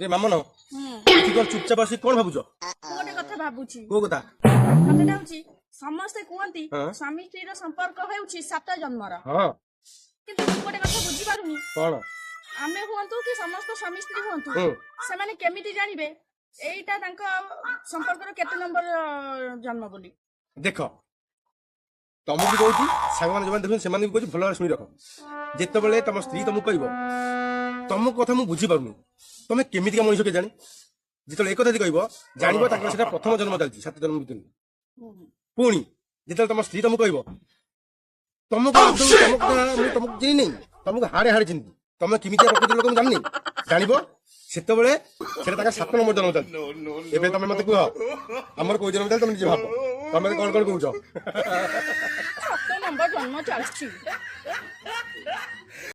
रे मामन तू कौन चुपचाप आसी कौन भाबुछ गोटे कथा भाबुची को कथा कथाटा हଉଛି ସମସ୍ତେ କୁହନ୍ତି ସ୍ୱାମୀ ସ୍ତ୍ରୀର ସମ୍ପର୍କ ହେଉଛି 7 ଜନ୍ମର हां କିନ୍ତୁ ମୁଁ ଗୋଟେ କଥା ବୁଝି ପାରୁନି कौन ଆମେ ହୁଅନ୍ତୁ କି ସମସ୍ତ ସ୍ୱାମୀ ସ୍ତ୍ରୀ ହୁଅନ୍ତୁ ସେମାନେ କେମିତି ଜାଣିବେ ଏଇଟା ତାଙ୍କ ସମ୍ପର୍କର କେତେ ନମ୍ବର ଜନ୍ମ ବୋଲି देख तुमको कहूँ सांग मैंने जो देख से कहूँ भल शुणी रख जिते बड़े तुम स्त्री तुमको कह तुम कथा मुझे बुझीपारूनी तुम केमिका मनुष्य के जानी जिते एक कथा कह जान प्रथम जन्म चलती 7 जन्म भर पुणी जिते तुम स्त्री तुमको कह तुमको तुमको चिन्ह नहीं तुमको हाड़े हाड़े चिन्ह तुम केमिका प्रकृति लोक जानी जानव से 7 नंबर जन्म चलती एवं तुम मत कह आमर कौ जन्म चल तुम निजे भाव तुम कौन कौन कौच 7 नंबर जन्म चलती